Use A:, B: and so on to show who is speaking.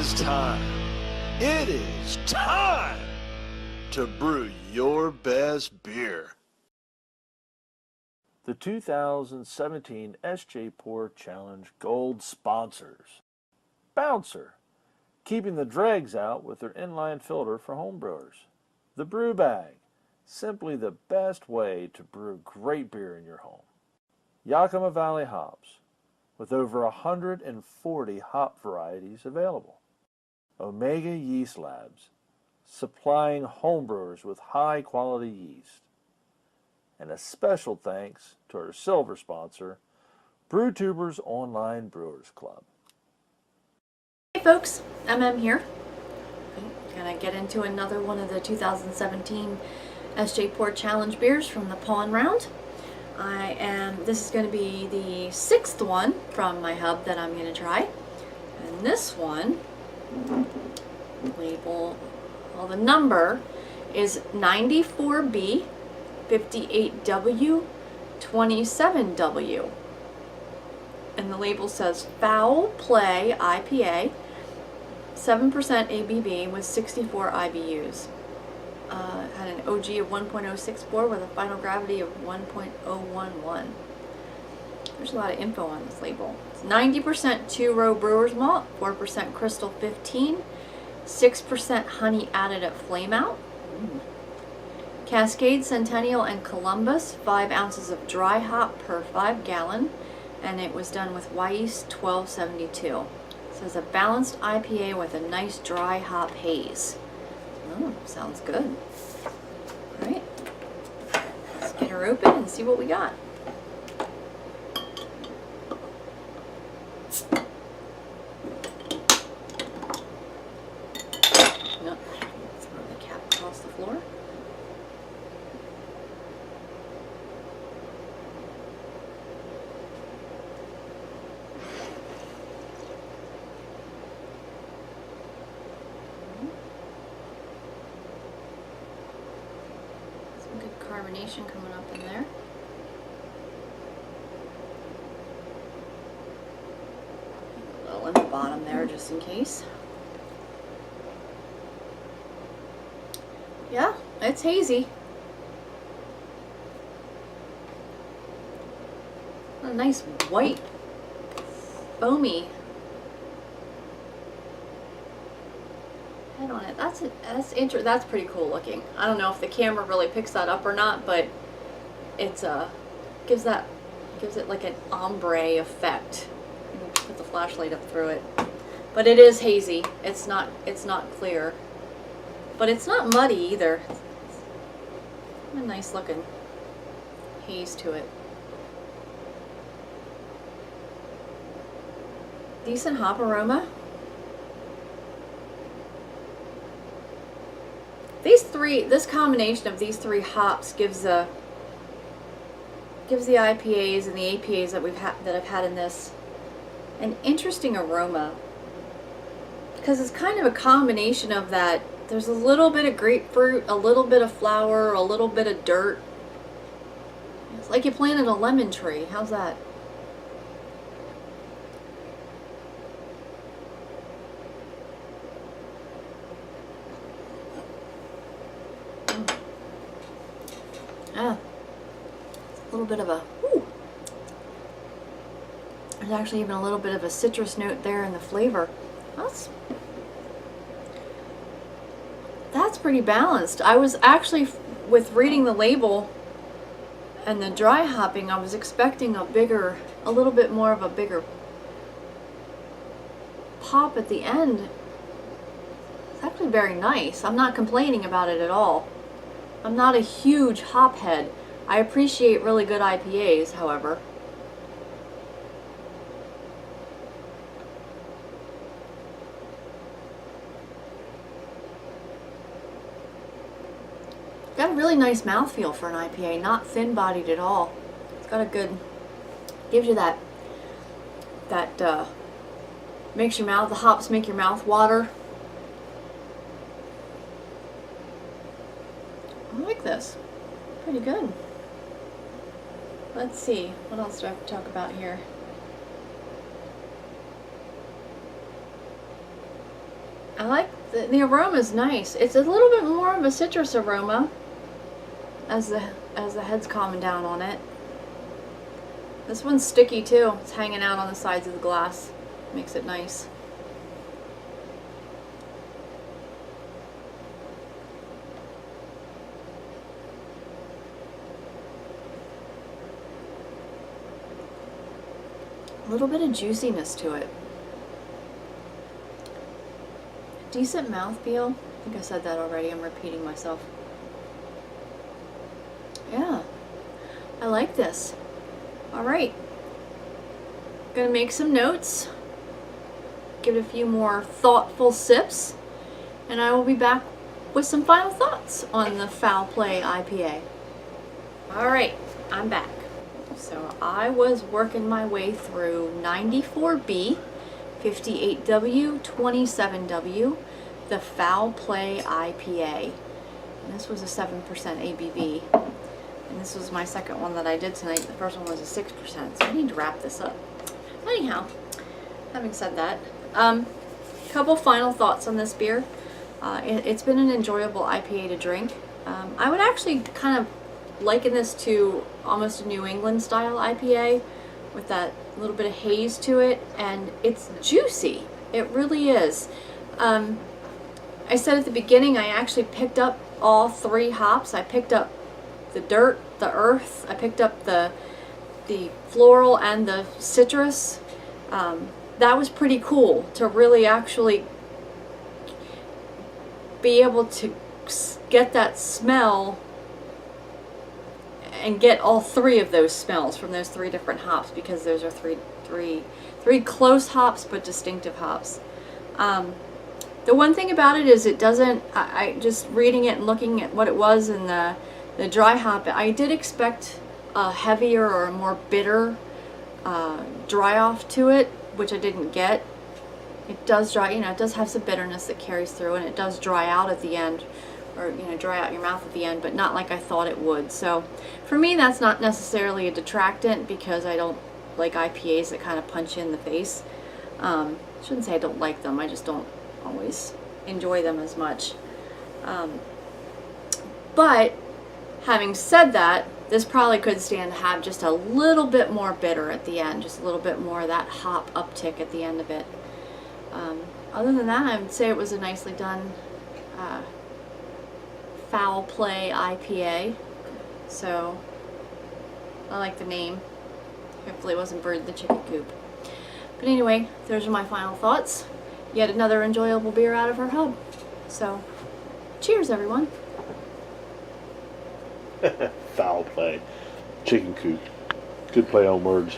A: is time. It is time to brew your best beer. The 2017 Sjporr Challenge Gold sponsors: Bouncer, keeping the dregs out with their inline filter for homebrewers. The Brew Bag, simply the best way to brew great beer in your home. Yakima Valley Hops, with over 140 hop varieties available. Omega Yeast Labs, supplying homebrewers with high-quality yeast. And a special thanks to our silver sponsor, BrewTubers Online Brewers Club.
B: Hey folks, MM here. Gonna get into another one of the 2017 Sjporr Challenge beers from the Pawn Round. This is going to be the 6th one from my hub that I'm going to try. And this one, the number is 94B, 58W, 27W. And the label says Foul Play IPA, 7% ABV with 64 IBUs. Had an OG of 1.064 with a final gravity of 1.011. There's a lot of info on this label. It's 90% two-row brewer's malt, 4% crystal 15, 6% honey added at flame out. Cascade, Centennial, and Columbus, 5 ounces of dry hop per 5 gallon, and it was done with Weiss 1272. It says a balanced IPA with a nice dry hop haze. Oh, sounds good. All right, let's get her open and see what we got. No, throw the cap across the floor. Good carbonation coming up in there. A little in the bottom there just in case. Yeah, it's hazy. A nice white, foamy head on it. That's pretty cool looking. I don't know if the camera really picks that up or not, but it's gives it like an ombre effect. Put the flashlight up through it. But it is hazy. It's not clear. But it's not muddy either. A nice looking haze to it. Decent hop aroma. This combination of these 3 hops gives the IPAs and the APAs that I've had in this an interesting aroma, because it's kind of a combination of that. There's a little bit of grapefruit, a little bit of flour, a little bit of dirt. It's like you planted a lemon tree. How's that? Ah, a little bit of a, there's actually even a little bit of a citrus note there in the flavor. That's pretty balanced. I was actually, with reading the label and the dry hopping, I was expecting a little bit more of a bigger pop at the end. It's actually very nice. I'm not complaining about it at all. I'm not a huge hop head. I appreciate really good IPAs, however. Got a really nice mouthfeel for an IPA, not thin-bodied at all. It's got a good, gives you that makes your mouth, the hops make your mouth water. I like this. Pretty good. Let's see, what else do I have to talk about here? I like the aroma is nice. It's a little bit more of a citrus aroma as the head's calming down on it. This one's sticky too. It's hanging out on the sides of the glass. Makes it nice. A little bit of juiciness to it. Decent mouthfeel. I think I said that already. I'm repeating myself. Yeah, I like this. All right. Gonna make some notes. Give it a few more thoughtful sips. And I will be back with some final thoughts on the Foul Play IPA. All right, I'm back. So I was working my way through 94B, 58W, 27W, the Foul Play IPA. And this was a 7% ABV. And this was my second one that I did tonight. The first one was a 6%, so I need to wrap this up. Anyhow, having said that, couple final thoughts on this beer. It's been an enjoyable IPA to drink. I would actually kind of liken this to almost a New England style IPA with that little bit of haze to it, and it's juicy. It really is. I said at the beginning I actually picked up all three hops. I picked up the dirt, the earth, I picked up the floral and the citrus. That was pretty cool to really actually be able to get that smell and get all three of those smells from those three different hops, because those are three close hops but distinctive hops. The one thing about it is it doesn't, I just reading it and looking at what it was in the dry hop, I did expect a heavier or a more bitter dry off to it, which I didn't get. It does dry, it does have some bitterness that carries through, and it does dry out at the end, or dry out your mouth at the end, but not like I thought it would. So for me, that's not necessarily a detractant, because I don't like IPAs that kind of punch you in the face. Shouldn't say I don't like them, I just don't always enjoy them as much. But having said that, this probably could stand to have just a little bit more bitter at the end, just a little bit more of that hop uptick at the end of it. Other than that, I would say it was a nicely done Foul Play IPA. So I like the name. Hopefully it wasn't Bird the Chicken Coop. But anyway, those are my final thoughts. Yet another enjoyable beer out of her hub. So cheers, everyone.
A: Foul Play. Chicken Coop. Good play on words.